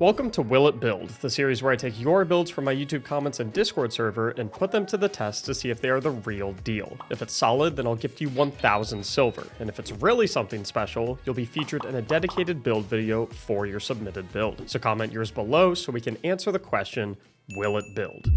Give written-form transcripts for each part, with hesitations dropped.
Welcome to Will It Build, the series where I take your builds from my YouTube comments and Discord server and put them to the test to see if they are the real deal. If it's solid, then I'll gift you 1,000 silver, and if it's really something special, you'll be featured in a dedicated build video for your submitted build. So comment yours below so we can answer the question, will it build?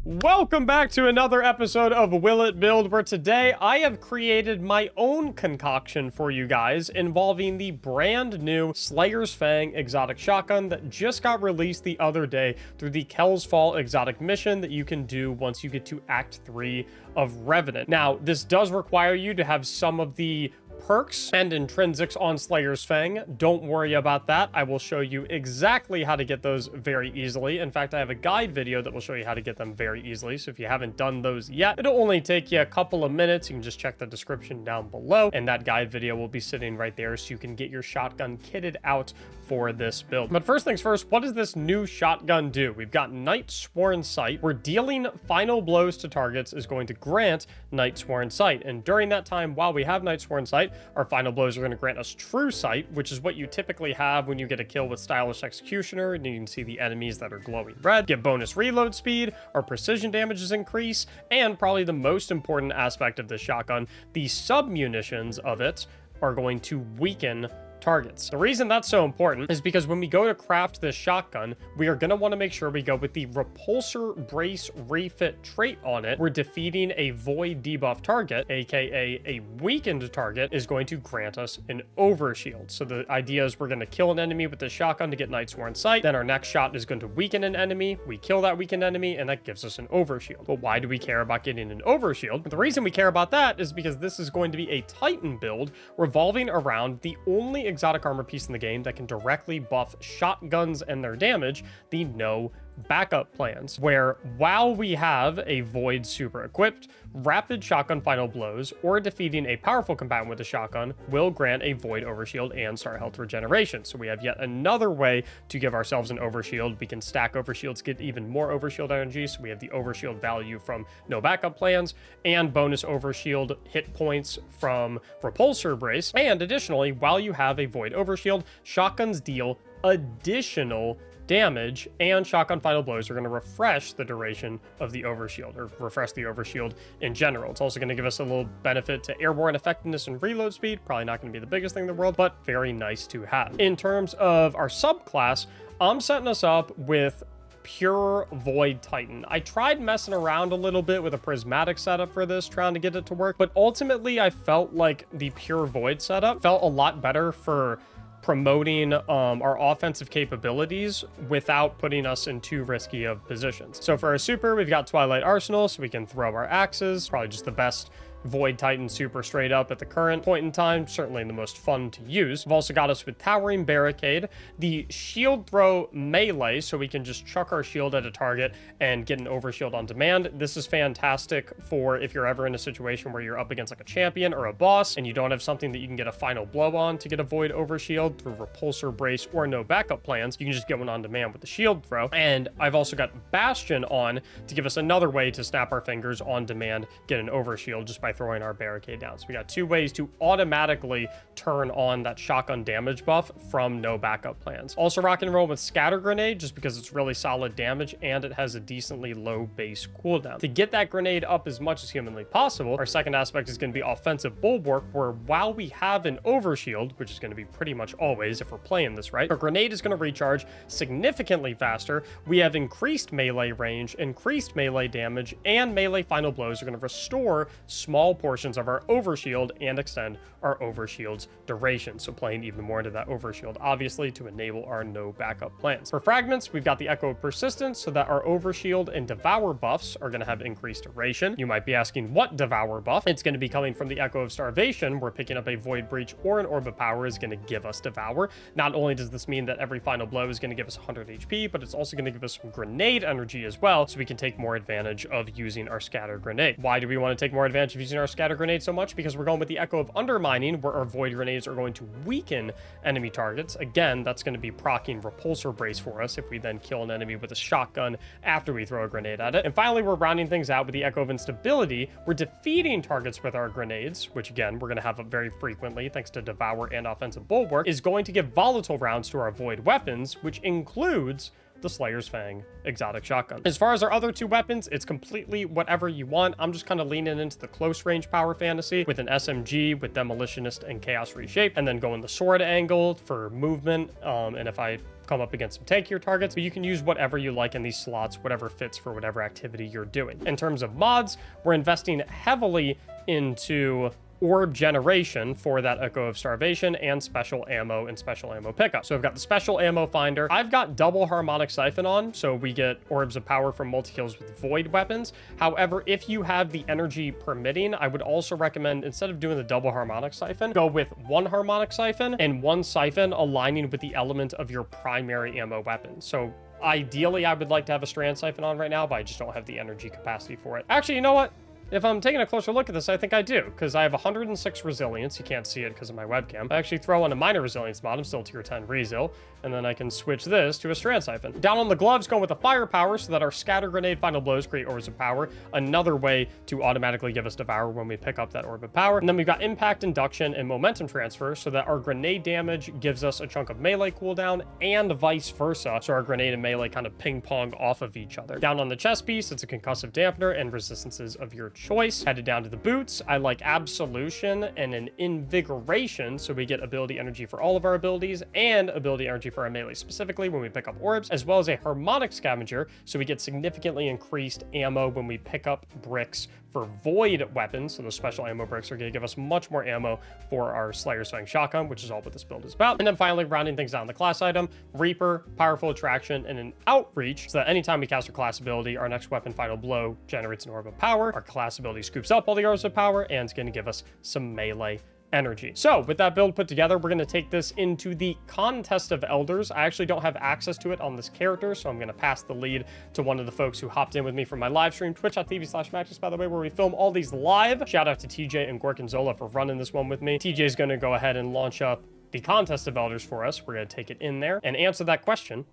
Welcome back to another episode of Will It Build, where today I have created my own concoction for you guys involving the brand new Slayer's Fang exotic shotgun that just got released the other day through the Kel's Fall exotic mission that you can do once you get to Act 3 of Revenant. Now, this does require you to have some of the perks and intrinsics on Slayer's Fang. Don't worry about that. I will show you exactly how to get those very easily. In fact, I have a guide video that will show you how to get them very easily. So if you haven't done those yet, it'll only take you a couple of minutes. You can just check the description down below, and that guide video will be sitting right there so you can get your shotgun kitted out for this build. But first things first, what does this new shotgun do? We've got Night Sworn Sight, where dealing final blows to targets is going to grant Night Sworn Sight. And during that time, while we have Night Sworn Sight, our final blows are going to grant us True Sight, which is what you typically have when you get a kill with Stylish Executioner, and you can see the enemies that are glowing red. Get bonus reload speed, our precision damages increase, and probably the most important aspect of this shotgun, the sub-munitions of it are going to weaken targets. The reason that's so important is because when we go to craft this shotgun, we are going to want to make sure we go with the Repulsor Brace Refit trait on it. We're defeating a void debuff target, aka a weakened target, is going to grant us an overshield. So the idea is we're going to kill an enemy with the shotgun to get Night Sworn Sight, then our next shot is going to weaken an enemy, we kill that weakened enemy, and that gives us an overshield. But why do we care about getting an overshield? The reason we care about that is because this is going to be a Titan build revolving around the only exotic armor piece in the game that can directly buff shotguns and their damage, the No Backup Plans, where while we have a Void super equipped, rapid shotgun final blows or defeating a powerful combatant with a shotgun will grant a Void overshield and star health regeneration. So we have yet another way to give ourselves an overshield. We can stack overshields, get even more overshield energy. So we have the overshield value from No Backup Plans and bonus overshield hit points from Repulsor Brace. And additionally, while you have a Void overshield, shotguns deal additional damage, and shotgun final blows are going to refresh the duration of the overshield, or refresh the overshield in general. It's also going to give us a little benefit to airborne effectiveness and reload speed. Probably not going to be the biggest thing in the world, but very nice to have. In terms of our subclass, I'm setting us up with Pure Void Titan. I tried messing around a little bit with a prismatic setup for this, trying to get it to work, but ultimately I felt like the Pure Void setup felt a lot better for promoting our offensive capabilities without putting us in too risky of positions. So for our super, we've got Twilight Arsenal, so we can throw our axes, probably just the best Void Titan super straight up at the current point in time, certainly the most fun to use. We've also got us with Towering Barricade, the shield throw melee, so we can just chuck our shield at a target and get an overshield on demand. This is fantastic for if you're ever in a situation where you're up against like a champion or a boss and you don't have something that you can get a final blow on to get a Void overshield through Repulsor Brace or No Backup Plans. You can just get one on demand with the shield throw. And I've also got Bastion on to give us another way to snap our fingers on demand, get an overshield just by throwing our barricade down. So we got two ways to automatically turn on that shotgun damage buff from No Backup Plans. Also rock and roll with Scatter Grenade just because it's really solid damage and it has a decently low base cooldown. To get that grenade up as much as humanly possible, our second aspect is going to be Offensive Bulwark, where while we have an overshield, which is going to be pretty much always if we're playing this right, our grenade is going to recharge significantly faster. We have increased melee range, increased melee damage, and melee final blows are going to restore small portions of our overshield and extend our overshield's duration. So playing even more into that overshield, obviously, to enable our No Backup Plans. For fragments, we've got the Echo of Persistence, so that our overshield and devour buffs are going to have increased duration. You might be asking, what devour buff? It's going to be coming from the Echo of Starvation, where picking up a Void Breach or an Orb of Power is going to give us devour. Not only does this mean that every final blow is going to give us 100 HP, but it's also going to give us some grenade energy as well, so we can take more advantage of using our Scatter Grenade. Why do we want to take more advantage of using our scatter grenade so much because we're going with the Echo of Undermining, where our void grenades are going to weaken enemy targets. Again, that's going to be proccing repulsor brace for us if we then kill an enemy with a shotgun after we throw a grenade at it. And finally, we're rounding things out with the Echo of Instability. We're defeating targets with our grenades, which again, we're going to have very frequently thanks to Devour and Offensive Bulwark, is going to give volatile rounds to our void weapons, which includes the Slayer's Fang exotic shotgun. As far as our other two weapons, it's completely whatever you want. I'm just kind of leaning into the close range power fantasy with an SMG with Demolitionist and Chaos Reshape, and then going the sword angle for movement. And if I come up against some tankier targets, but you can use whatever you like in these slots, whatever fits for whatever activity you're doing. In terms of mods, we're investing heavily into orb generation for that Echo of Starvation and special ammo and special ammo pickup. So I've got the special ammo finder. I've got double harmonic siphon on, so we get orbs of power from multi-kills with void weapons. However, if you have the energy permitting, I would also recommend, instead of doing the double harmonic siphon, go with one harmonic siphon and one siphon aligning with the element of your primary ammo weapon. So ideally, I would like to have a strand siphon on right now, but I just don't have the energy capacity for it. Actually, you know what? If I'm taking a closer look at this, I think I do, because I have 106 resilience. You can't see it because of my webcam. I actually throw on a minor resilience mod. I'm still tier 10 resil, and then I can switch this to a strand siphon. Down on the gloves, going with the firepower so that our scatter grenade final blows create orbs of power. Another way to automatically give us Devour when we pick up that orb of power. And then we've got impact induction and momentum transfer so that our grenade damage gives us a chunk of melee cooldown and vice versa. So our grenade and melee kind of ping pong off of each other. Down on the chest piece, it's a concussive dampener and resistances of your choice. Headed down to the boots, I like Absolution and an Invigoration, so we get ability energy for all of our abilities and ability energy for our melee, specifically when we pick up orbs, as well as a Harmonic Scavenger, so we get significantly increased ammo when we pick up bricks for void weapons. So those special ammo bricks are going to give us much more ammo for our Slayer's Fang shotgun, which is all what this build is about. And then finally, rounding things down, the class item, Reaper, Powerful Attraction, and an Outreach, so that anytime we cast our class ability, our next weapon final blow generates an orb of power. Our class ability scoops up all the orbs of power, and it's going to give us some melee energy. So with that build put together, we're going to take this into the Contest of Elders. I actually don't have access to it on this character, so I'm going to pass the lead to one of the folks who hopped in with me from my live stream, twitch.tv/Mactics, by the way, where we film all these live. Shout out to TJ and Gorgonzola for running this one with me. TJ is going to go ahead and launch up the Contest of Elders for us. We're going to take it in there and answer that question.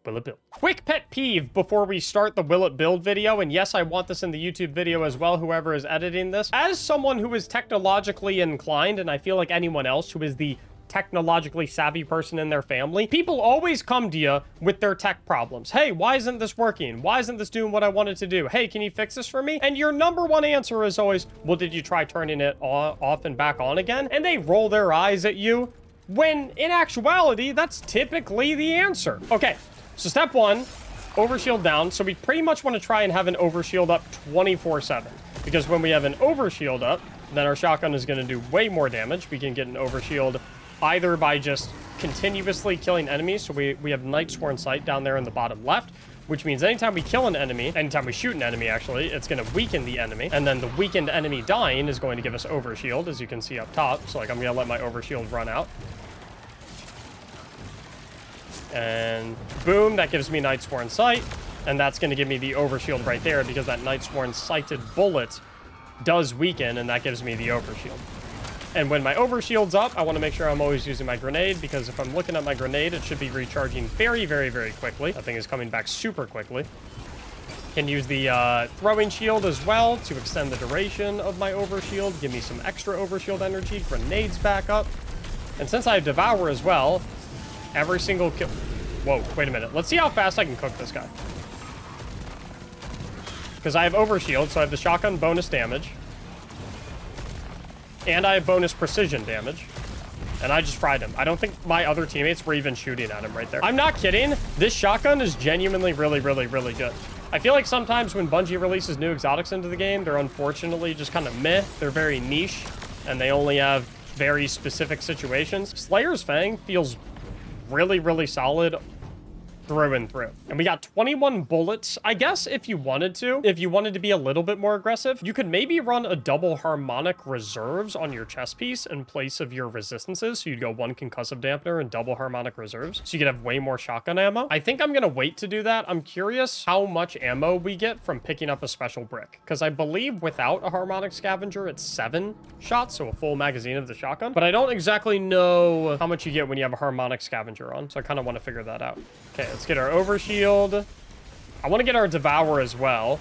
Will it build? Quick pet peeve before we start the will it build video, and yes, I want this in the YouTube video as well, whoever is editing this. As someone who is technologically inclined, and I feel like anyone else who is the technologically savvy person in their family, people always come to you with their tech problems. Hey, why isn't this working? Why isn't this doing what I wanted to do? Hey, can you fix this for me? And your number one answer is always, well, did you try turning it off and back on again? And they roll their eyes at you, when in actuality, that's typically the answer. Okay. So step one, overshield down. So we pretty much want to try and have an overshield up 24/7. Because when we have an overshield up, then our shotgun is going to do way more damage. We can get an overshield either by just continuously killing enemies. So we have Night Sworn Sight down there in the bottom left, which means anytime we kill an enemy, anytime we shoot an enemy actually, it's going to weaken the enemy. And then the weakened enemy dying is going to give us overshield, as you can see up top. So like I'm going to let my overshield run out. And boom, that gives me Night Sworn Sight, and that's going to give me the overshield right there because that Night Sworn Sighted bullet does weaken, and that gives me the overshield. And when my overshield's up, I want to make sure I'm always using my grenade, because if I'm looking at my grenade, it should be recharging very, very, very quickly. That thing is coming back super quickly. Can use the throwing shield as well to extend the duration of my overshield, give me some extra overshield energy, grenades back up. And since I have Devour as well, every single kill... Whoa, wait a minute. Let's see how fast I can cook this guy. Because I have overshield, so I have the shotgun bonus damage. And I have bonus precision damage. And I just fried him. I don't think my other teammates were even shooting at him right there. I'm not kidding. This shotgun is genuinely really, really, really good. I feel like sometimes when Bungie releases new exotics into the game, they're unfortunately just kind of meh. They're very niche, and they only have very specific situations. Slayer's Fang feels really, really solid through and through. And we got 21 bullets. I guess if you wanted to be a little bit more aggressive, you could maybe run a double harmonic reserves on your chest piece in place of your resistances. So you'd go 1 concussive dampener and double harmonic reserves. So you could have way more shotgun ammo. I think I'm going to wait to do that. I'm curious how much ammo we get from picking up a special brick. Because I believe without a harmonic scavenger, it's 7 shots. So a full magazine of the shotgun. But I don't exactly know how much you get when you have a harmonic scavenger on. So I kind of want to figure that out. Okay, let's get our overshield. I want to get our devour as well.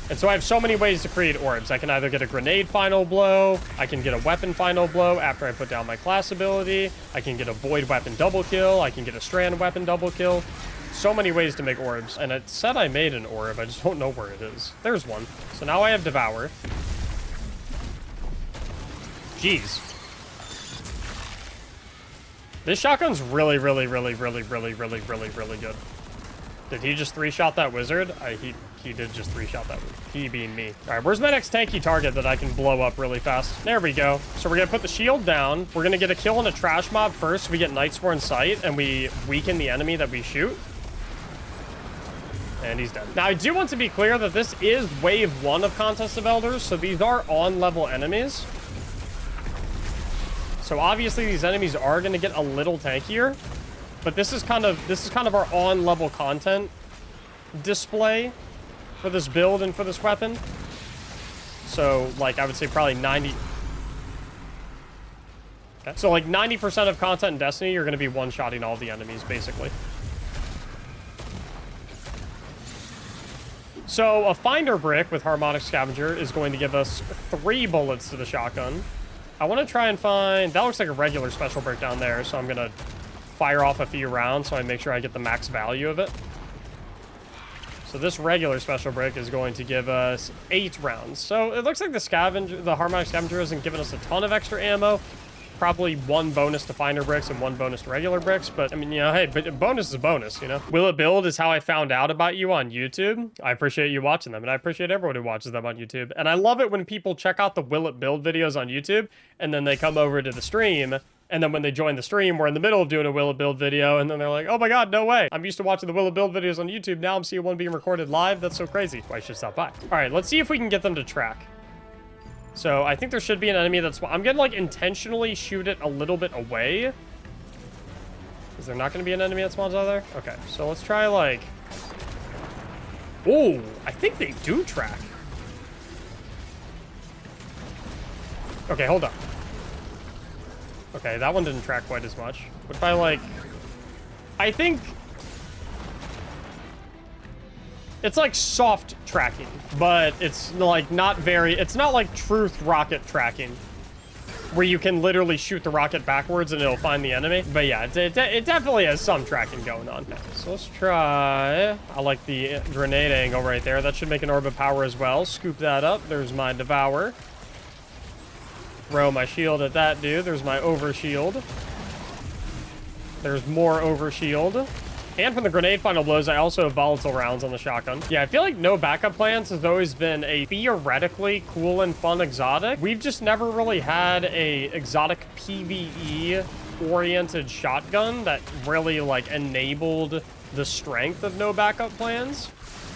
And so I have so many ways to create orbs. I can either get a grenade final blow. I can get a weapon final blow after I put down my class ability. I can get a void weapon double kill. I can get a strand weapon double kill. So many ways to make orbs. And it said I made an orb. I just don't know where it is. There's one. So now I have devour. Jeez. This shotgun's really, really, really, really, really, really, really, really good. Did he just 3-shot that wizard? He did just 3-shot that wizard. He being me. All right, where's my next tanky target that I can blow up really fast? There we go. So we're gonna put the shield down. We're gonna get a kill on a trash mob first. So we get Nightsworn Sight and we weaken the enemy that we shoot. And he's dead. Now, I do want to be clear that this is wave 1 of Contest of Elders. So these are on-level enemies. So obviously these enemies are going to get a little tankier, but this is kind of our on-level content display for this build and for this weapon. So like I would say probably 90. Okay. So like 90% of content in Destiny, you're going to be one-shotting all the enemies basically. So a finder brick with harmonic scavenger is going to give us 3 bullets to the shotgun. I want to try and find... That looks like a regular special brick down there, so I'm going to fire off a few rounds so I make sure I get the max value of it. So this regular special brick is going to give us 8 rounds. So it looks like the harmonic scavenger isn't giving us a ton of extra ammo. Probably 1 bonus to finder bricks and 1 bonus to regular bricks. But, I mean, you know, hey, but bonus is a bonus, you know? Will It Build is how I found out about you on YouTube. I appreciate you watching them, and I appreciate everyone who watches them on YouTube. And I love it when people check out the Will It Build videos on YouTube, and then they come over to the stream, and then when they join the stream, we're in the middle of doing a Will It Build video, and then they're like, oh my god, no way. I'm used to watching the Will It Build videos on YouTube. Now I'm seeing one being recorded live. That's so crazy. Well, I should stop by. All right, let's see if we can get them to track. So I think there should be an enemy that's... I'm going to, like, intentionally shoot it a little bit away. Is there not going to be an enemy that spawns out there? Okay, so let's try, like... Oh, I think they do track. Okay, hold on. Okay, that one didn't track quite as much. What if I, like... I think... It's like soft tracking, but it's like not very... It's not like truth rocket tracking, where you can literally shoot the rocket backwards and it'll find the enemy. But yeah, it definitely has some tracking going on. Okay, so let's try... I like the grenade angle right there. That should make an orb of power as well. Scoop that up. There's my devour. Throw my shield at that dude. There's my overshield. There's more overshield. And from the grenade final blows, I also have volatile rounds on the shotgun. Yeah, I feel like no backup plans has always been a theoretically cool and fun exotic. We've just never really had a exotic PvE-oriented shotgun that really, like, enabled the strength of no backup plans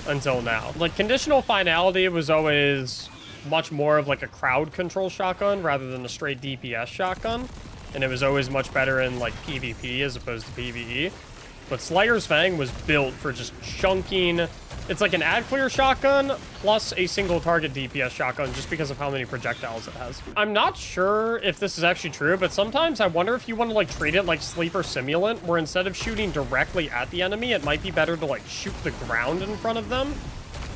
until now. Like, conditional finality was always much more of, like, a crowd control shotgun rather than a straight DPS shotgun. And it was always much better in, like, PvP as opposed to PvE. But Slayer's Fang was built for just chunking. It's like an ad clear shotgun plus a single target DPS shotgun just because of how many projectiles it has. I'm not sure if this is actually true, but sometimes I wonder if you want to like treat it like Sleeper Simulant, where instead of shooting directly at the enemy, it might be better to like shoot the ground in front of them.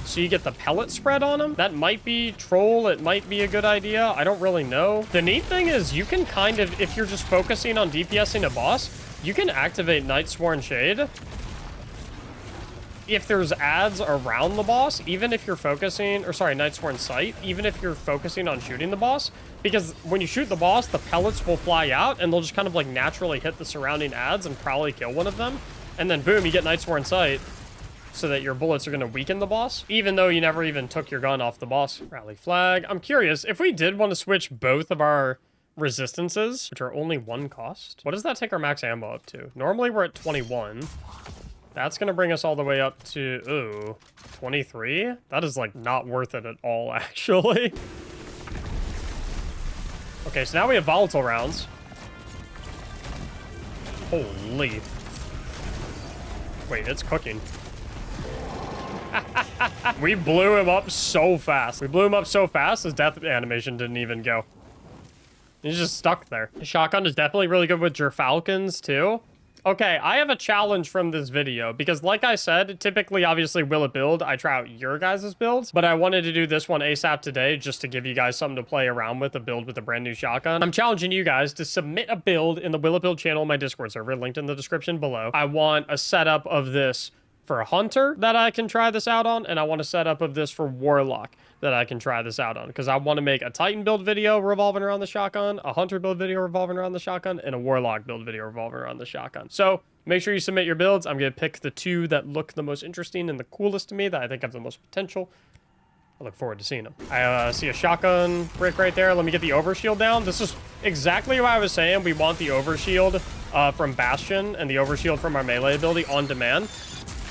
So you get the pellet spread on them. That might be troll. It might be a good idea. I don't really know. The neat thing is you can kind of, if you're just focusing on DPSing a boss, you can activate Nightsworn Shade if there's ads around the boss, even if you're focusing, or sorry, Nightsworn Sight, even if you're focusing on shooting the boss, because when you shoot the boss, the pellets will fly out and they'll just kind of like naturally hit the surrounding ads and probably kill one of them. And then boom, you get Nightsworn Sight so that your bullets are going to weaken the boss, even though you never even took your gun off the boss. Rally flag. I'm curious, if we did want to switch both of our resistances, which are only 1 cost, what does that take our max ammo up to? Normally we're at 21. That's gonna bring us all the way up to, ooh, 23? That is, like, not worth it at all, actually. Okay, so now we have volatile rounds. Holy. Wait, it's cooking. We blew him up so fast. We blew him up so fast, his death animation didn't even go. He's just stuck there. Shotgun is definitely really good with Gerfalcons, too. Okay, I have a challenge from this video, because like I said, typically, obviously, will it build? I try out your guys' builds, but I wanted to do this one ASAP today just to give you guys something to play around with, a build with a brand new shotgun. I'm challenging you guys to submit a build in the Will It Build channel on my Discord server, linked in the description below. I want a setup of this for a Hunter that I can try this out on, and I want a setup of this for Warlock that I can try this out on, because I want to make a Titan build video revolving around the shotgun, a Hunter build video revolving around the shotgun, and a Warlock build video revolving around the shotgun. So make sure you submit your builds. I'm going to pick the two that look the most interesting and the coolest to me, that I think have the most potential. I look forward to seeing them. I see a shotgun brick right there. Let me get the overshield down. This is exactly what I was saying. We want the overshield from Bastion and the overshield from our melee ability on demand.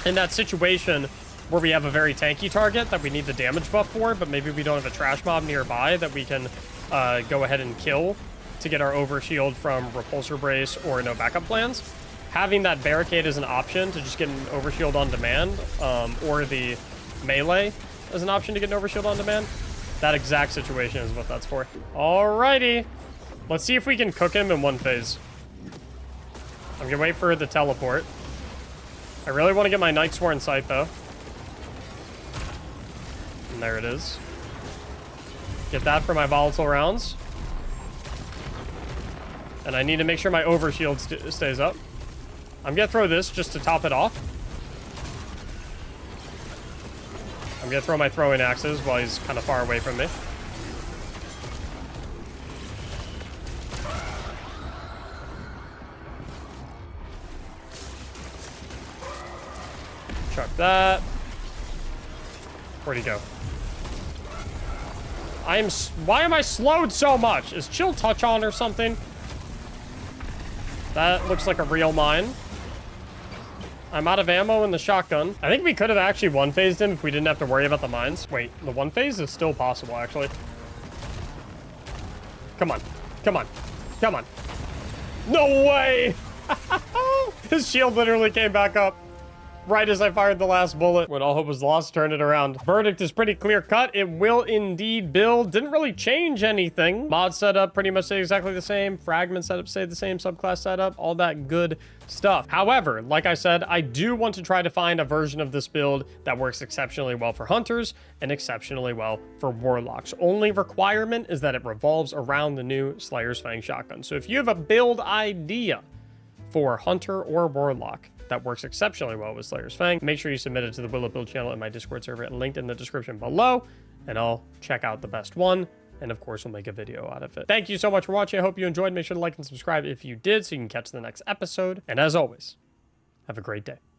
In that situation where we have a very tanky target that we need the damage buff for, but maybe we don't have a trash mob nearby that we can go ahead and kill to get our overshield from repulsor brace or no backup plans. Having that barricade as an option to just get an overshield on demand, or the melee as an option to get an overshield on demand, that exact situation is what that's for. Alrighty. Let's see if we can cook him in one phase. I'm gonna wait for the teleport. I really want to get my Night Sworn sight, though. And there it is. Get that for my volatile rounds. And I need to make sure my overshield stays up. I'm going to throw this just to top it off. I'm going to throw my throwing axes while he's kind of far away from me. Chuck that. Where'd he go? Why am I slowed so much? Is chill touch on or something? That looks like a real mine. I'm out of ammo in the shotgun. I think we could have actually one-phased him if we didn't have to worry about the mines. Wait, the one-phase is still possible, actually. Come on. Come on. Come on. No way! His shield literally came back up right as I fired the last bullet. When all hope was lost, turn it around. Verdict is pretty clear cut. It will indeed build. Didn't really change anything. Mod setup pretty much stayed exactly the same. Fragment setup stayed the same. Subclass setup, all that good stuff. However, like I said, I do want to try to find a version of this build that works exceptionally well for Hunters and exceptionally well for Warlocks. Only requirement is that it revolves around the new Slayer's Fang shotgun. So if you have a build idea for Hunter or Warlock that works exceptionally well with Slayer's Fang, make sure you submit it to the Will It Build channel in my Discord server, linked in the description below, and I'll check out the best one, and of course we'll make a video out of it. Thank you so much for watching. I hope you enjoyed. Make sure to like and subscribe if you did so you can catch the next episode, and as always, have a great day.